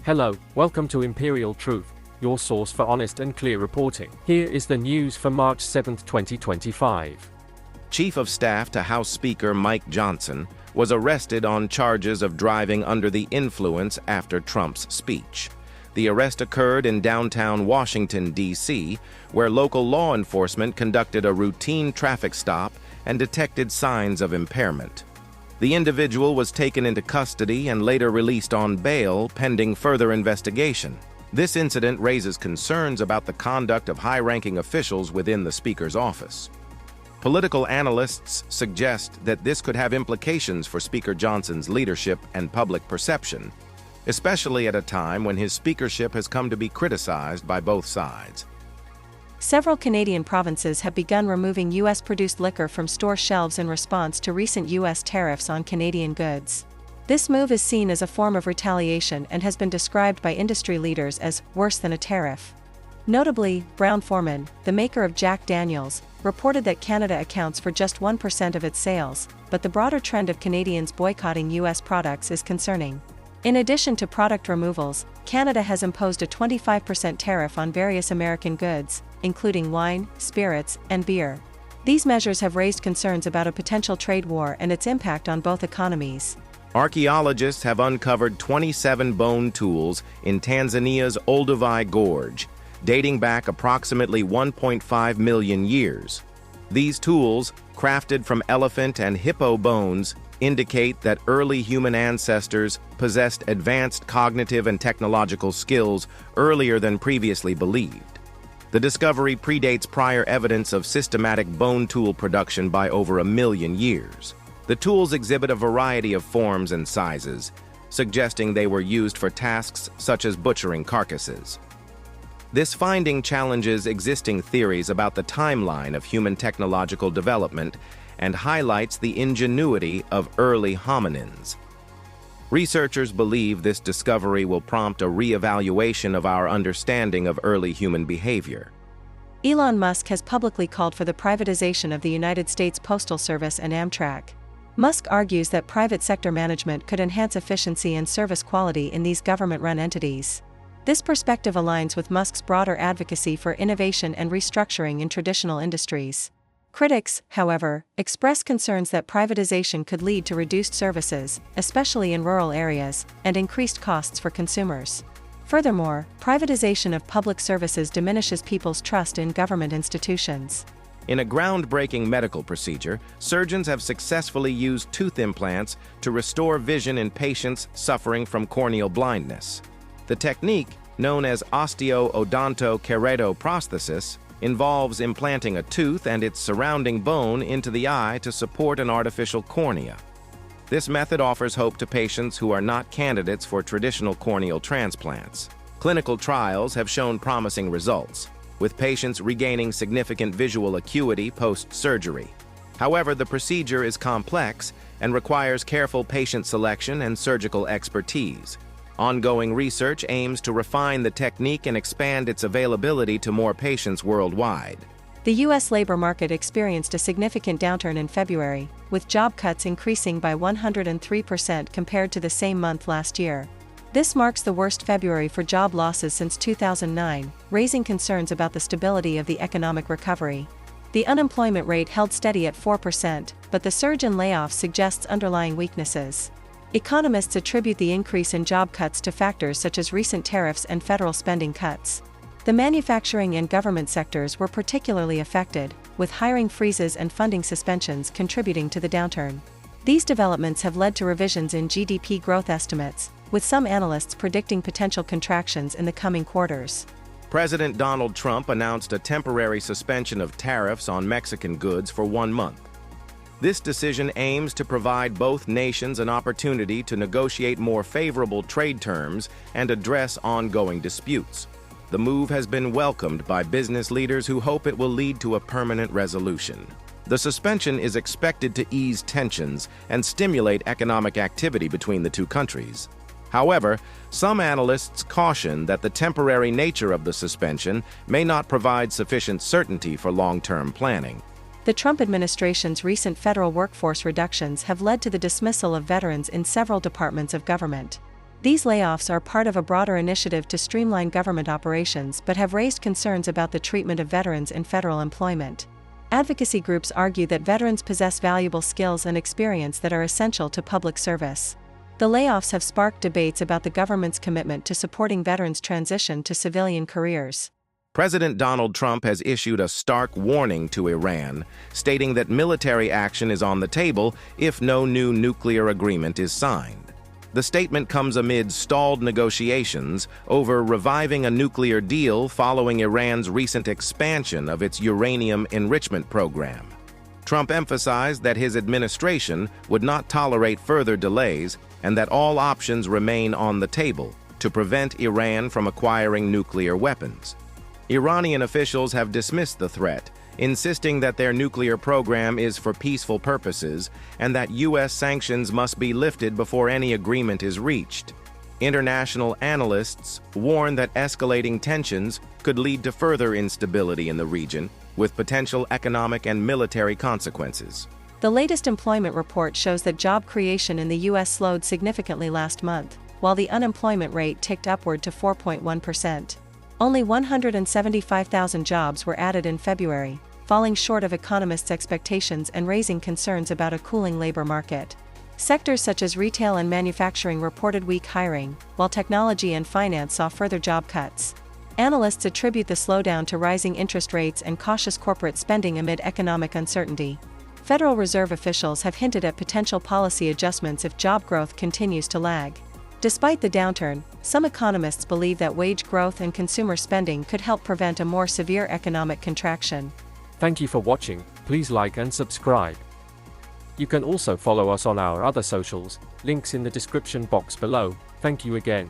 Hello, welcome to Imperial Truth, your source for honest and clear reporting. Here is the news for March 7, 2025. Chief of Staff to House Speaker Mike Johnson was arrested on charges of driving under the influence after Trump's speech. The arrest occurred in downtown Washington, D.C., where local law enforcement conducted a routine traffic stop and detected signs of impairment. The individual was taken into custody and later released on bail pending further investigation. This incident raises concerns about the conduct of high-ranking officials within the Speaker's office. Political analysts suggest that this could have implications for Speaker Johnson's leadership and public perception, especially at a time when his speakership has come to be criticized by both sides. Several Canadian provinces have begun removing U.S.-produced liquor from store shelves in response to recent U.S. tariffs on Canadian goods. This move is seen as a form of retaliation and has been described by industry leaders as worse than a tariff. Notably, Brown-Forman, the maker of Jack Daniel's, reported that Canada accounts for just 1% of its sales, but the broader trend of Canadians boycotting U.S. products is concerning. In addition to product removals, Canada has imposed a 25% tariff on various American goods, including wine, spirits, and beer. These measures have raised concerns about a potential trade war and its impact on both economies. Archaeologists have uncovered 27 bone tools in Tanzania's Olduvai Gorge, dating back approximately 1.5 million years. These tools, crafted from elephant and hippo bones, indicate that early human ancestors possessed advanced cognitive and technological skills earlier than previously believed. The discovery predates prior evidence of systematic bone tool production by over 1 million years. The tools exhibit a variety of forms and sizes, suggesting they were used for tasks such as butchering carcasses. This finding challenges existing theories about the timeline of human technological development and highlights the ingenuity of early hominins. Researchers believe this discovery will prompt a re-evaluation of our understanding of early human behavior. Elon Musk has publicly called for the privatization of the United States Postal Service and Amtrak. Musk argues that private sector management could enhance efficiency and service quality in these government-run entities. This perspective aligns with Musk's broader advocacy for innovation and restructuring in traditional industries. Critics, however, express concerns that privatization could lead to reduced services, especially in rural areas, and increased costs for consumers. Furthermore, privatization of public services diminishes people's trust in government institutions. In a groundbreaking medical procedure, surgeons have successfully used tooth implants to restore vision in patients suffering from corneal blindness. The technique, known as osteo-odonto-keratoprosthesis, involves implanting a tooth and its surrounding bone into the eye to support an artificial cornea. This method offers hope to patients who are not candidates for traditional corneal transplants. Clinical trials have shown promising results, with patients regaining significant visual acuity post-surgery. However, the procedure is complex and requires careful patient selection and surgical expertise. Ongoing research aims to refine the technique and expand its availability to more patients worldwide. The U.S. labor market experienced a significant downturn in February, with job cuts increasing by 103% compared to the same month last year. This marks the worst February for job losses since 2009, raising concerns about the stability of the economic recovery. The unemployment rate held steady at 4%, but the surge in layoffs suggests underlying weaknesses. Economists attribute the increase in job cuts to factors such as recent tariffs and federal spending cuts. The manufacturing and government sectors were particularly affected, with hiring freezes and funding suspensions contributing to the downturn. These developments have led to revisions in GDP growth estimates, with some analysts predicting potential contractions in the coming quarters. President Donald Trump announced a temporary suspension of tariffs on Mexican goods for 1 month. This decision aims to provide both nations an opportunity to negotiate more favorable trade terms and address ongoing disputes. The move has been welcomed by business leaders who hope it will lead to a permanent resolution. The suspension is expected to ease tensions and stimulate economic activity between the two countries. However, some analysts caution that the temporary nature of the suspension may not provide sufficient certainty for long-term planning. The Trump administration's recent federal workforce reductions have led to the dismissal of veterans in several departments of government. These layoffs are part of a broader initiative to streamline government operations but have raised concerns about the treatment of veterans in federal employment. Advocacy groups argue that veterans possess valuable skills and experience that are essential to public service. The layoffs have sparked debates about the government's commitment to supporting veterans' transition to civilian careers. President Donald Trump has issued a stark warning to Iran, stating that military action is on the table if no new nuclear agreement is signed. The statement comes amid stalled negotiations over reviving a nuclear deal following Iran's recent expansion of its uranium enrichment program. Trump emphasized that his administration would not tolerate further delays and that all options remain on the table to prevent Iran from acquiring nuclear weapons. Iranian officials have dismissed the threat, insisting that their nuclear program is for peaceful purposes and that U.S. sanctions must be lifted before any agreement is reached. International analysts warn that escalating tensions could lead to further instability in the region, with potential economic and military consequences. The latest employment report shows that job creation in the U.S. slowed significantly last month, while the unemployment rate ticked upward to 4.1%. Only 175,000 jobs were added in February, falling short of economists' expectations and raising concerns about a cooling labor market. Sectors such as retail and manufacturing reported weak hiring, while technology and finance saw further job cuts. Analysts attribute the slowdown to rising interest rates and cautious corporate spending amid economic uncertainty. Federal Reserve officials have hinted at potential policy adjustments if job growth continues to lag. Despite the downturn, some economists believe that wage growth and consumer spending could help prevent a more severe economic contraction. Thank you for watching. Please like and subscribe. You can also follow us on our other socials, links in the description box below. Thank you again.